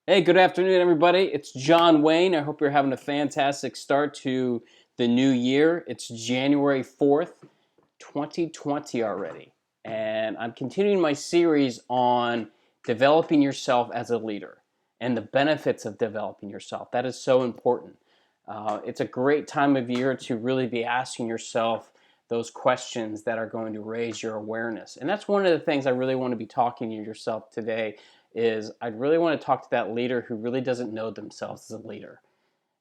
Hey, good afternoon, everybody. It's John Wayne. I hope you're having a fantastic start to the new year. It's January 4th, 2020 already. And I'm continuing my series on developing yourself as a leader and the benefits of developing yourself. That is so important. It's a great time of year to really be asking yourself those questions that are going to raise your awareness. And that's one of the things I really want to be talking to yourself today is I really want to talk to that leader who really doesn't know themselves as a leader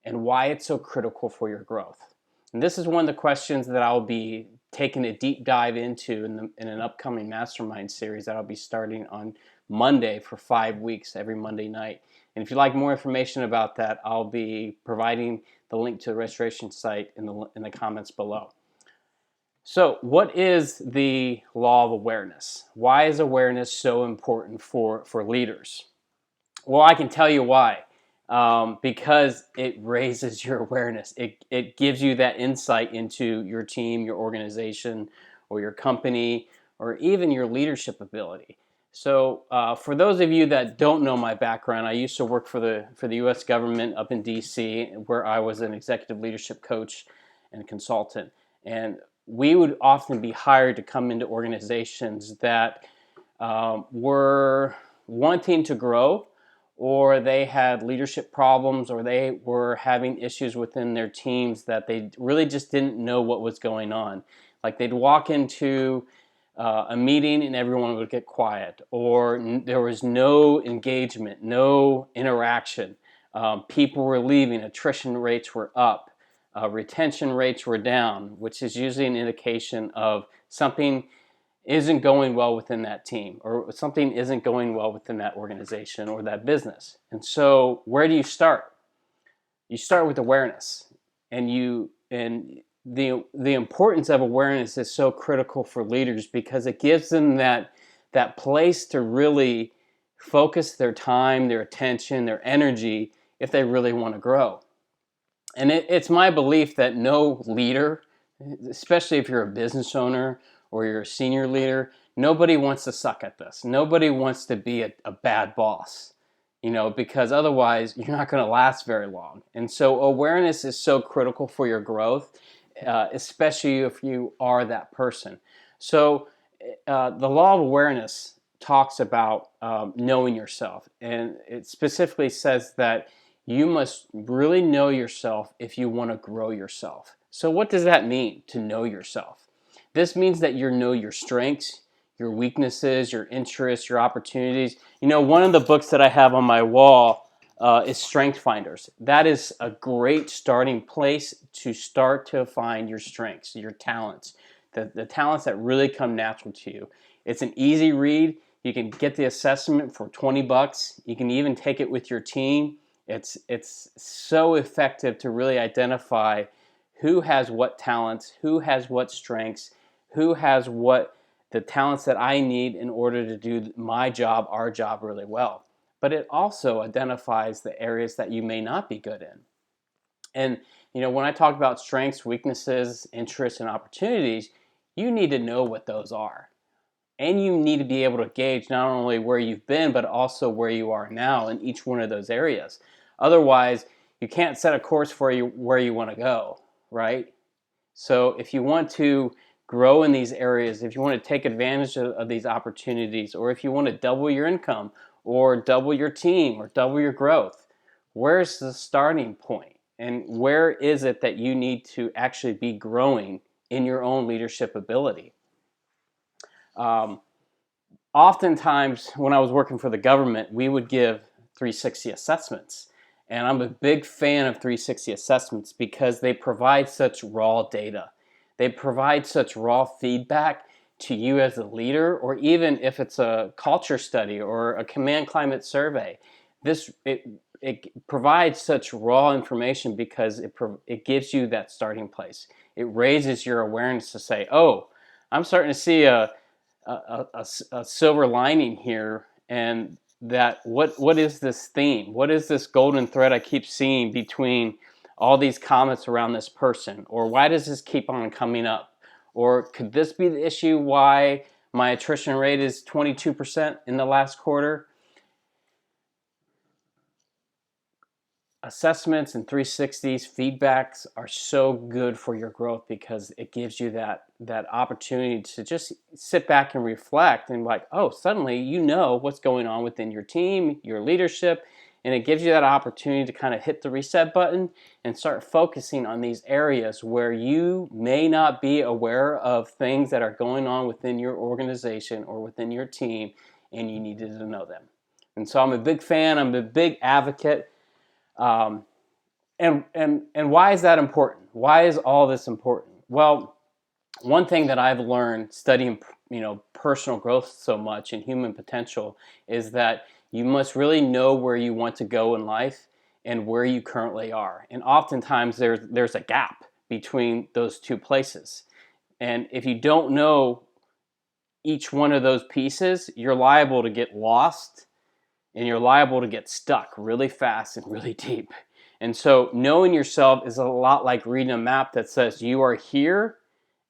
and why it's so critical for your growth. And this is one of the questions that I'll be taking a deep dive into in an upcoming mastermind series that I'll be starting on Monday for 5 weeks, every Monday night. And if you'd like more information about that, I'll be providing the link to the registration site in the comments below. So, what is the law of awareness? Why is awareness so important for leaders? Well, I can tell you why. Because it raises your awareness. It gives you that insight into your team, your organization, or your company, or even your leadership ability. So, for those of you that don't know my background, I used to work for the U.S. government up in D.C., where I was an executive leadership coach and consultant. And we would often be hired to come into organizations that were wanting to grow, or they had leadership problems, or they were having issues within their teams that they really just didn't know what was going on. Like they'd walk into a meeting and everyone would get quiet, or there was no engagement, no interaction. People were leaving, attrition rates were up, retention rates were down, which is usually an indication of something isn't going well within that team, or something isn't going well within that organization or that business. And so where do you start? You start with awareness. And the importance of awareness is so critical for leaders because it gives them that place to really focus their time, their attention, their energy if they really want to grow. And it's my belief that no leader, especially if you're a business owner or you're a senior leader, nobody wants to suck at this. Nobody wants to be a bad boss, because otherwise you're not going to last very long. And so awareness is so critical for your growth, especially if you are that person. So the law of awareness talks about knowing yourself, and it specifically says that you must really know yourself if you want to grow yourself. So what does that mean, to know yourself? This means that you know your strengths, your weaknesses, your interests, your opportunities. One of the books that I have on my wall is Strength Finders. That is a great starting place to start to find your strengths, your talents, the talents that really come natural to you. It's an easy read. You can get the assessment for $20. You can even take it with your team. It's so effective to really identify who has what talents, who has what strengths, who has what the talents that I need in order to do my job, our job really well. But it also identifies the areas that you may not be good in. And when I talk about strengths, weaknesses, interests, and opportunities, you need to know what those are. And you need to be able to gauge not only where you've been, but also where you are now in each one of those areas. Otherwise, you can't set a course for you where you want to go, right? So if you want to grow in these areas, if you want to take advantage of these opportunities, or if you want to double your income, or double your team, or double your growth, where's the starting point? And where is it that you need to actually be growing in your own leadership ability? Um, Oftentimes when I was working for the government, we would give 360 assessments. And I'm a big fan of 360 assessments because they provide such raw data. They provide such raw feedback to you as a leader, or even if it's a culture study or a command climate survey. It provides such raw information because it gives you that starting place. It raises your awareness to say, oh, I'm starting to see a silver lining here, and that what is this theme? What is this golden thread I keep seeing between all these comments around this person? Or why does this keep on coming up? Or could this be the issue why my attrition rate is 22% in the last quarter? assessments and 360s feedbacks are so good for your growth because it gives you that opportunity to just sit back and reflect and like, oh, suddenly you know what's going on within your team, your leadership, and it gives you that opportunity to kind of hit the reset button and start focusing on these areas where you may not be aware of things that are going on within your organization or within your team, and you needed to know them. And so I'm a big fan, I'm a big advocate. um, and why is that important? Why is all this important? Well, one thing that I've learned studying, personal growth so much and human potential is that you must really know where you want to go in life and where you currently are. And oftentimes there's a gap between those two places. And if you don't know each one of those pieces, you're liable to get lost and you're liable to get stuck really fast and really deep. And so knowing yourself is a lot like reading a map that says you are here,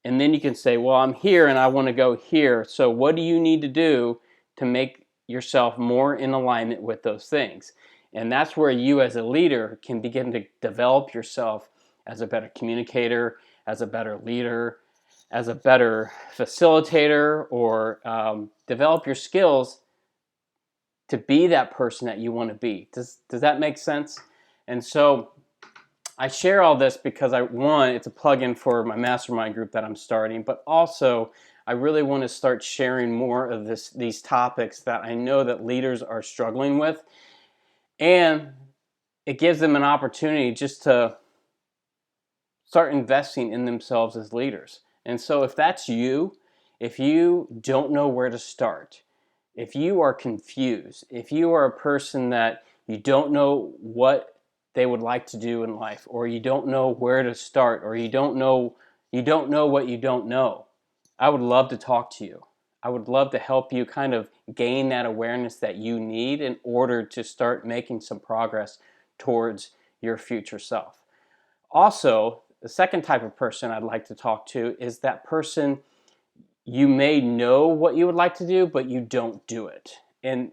and then you can say, well, I'm here and I want to go here. So what do you need to do to make yourself more in alignment with those things? And that's where you as a leader can begin to develop yourself as a better communicator, as a better leader, as a better facilitator, or develop your skills to be that person that you want to be. Does that make sense? And so I share all this because it's a plug-in for my mastermind group that I'm starting, but also I really want to start sharing more of these topics that I know that leaders are struggling with, and it gives them an opportunity just to start investing in themselves as leaders. And so if that's you, if you don't know where to start, if you are confused, if you are a person that you don't know what they would like to do in life, or you don't know where to start, or you don't know what you don't know, I would love to talk to you. I would love to help you kind of gain that awareness that you need in order to start making some progress towards your future self. Also, the second type of person I'd like to talk to is that person you may know what you would like to do, but you don't do it. And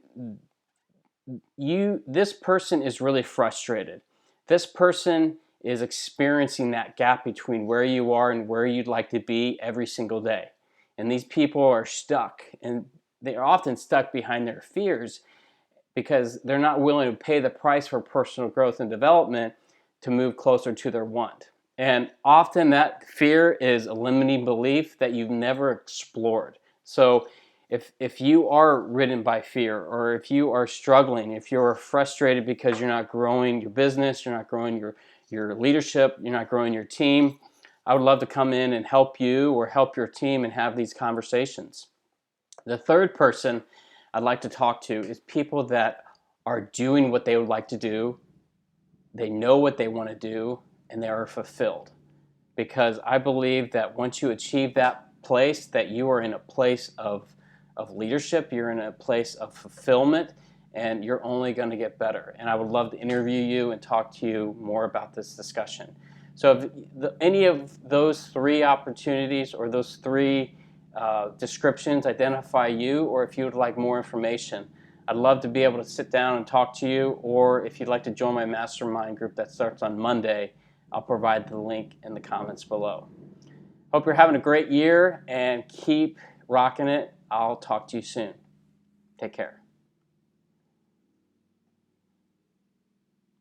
this person is really frustrated. This person is experiencing that gap between where you are and where you'd like to be every single day. And these people are stuck, and they are often stuck behind their fears because they're not willing to pay the price for personal growth and development to move closer to their want. And often that fear is a limiting belief that you've never explored. So if you are ridden by fear, or if you are struggling, if you're frustrated because you're not growing your business, you're not growing your leadership, you're not growing your team, I would love to come in and help you or help your team and have these conversations. The third person I'd like to talk to is people that are doing what they would like to do, they know what they want to do, and they are fulfilled. Because I believe that once you achieve that place, that you are in a place of leadership, you're in a place of fulfillment, and you're only going to get better. And I would love to interview you and talk to you more about this discussion. So if any of those three opportunities or those three descriptions identify you, or if you would like more information, I'd love to be able to sit down and talk to you. Or if you'd like to join my mastermind group that starts on Monday, I'll provide the link in the comments below. Hope you're having a great year and keep rocking it. I'll talk to you soon. Take care.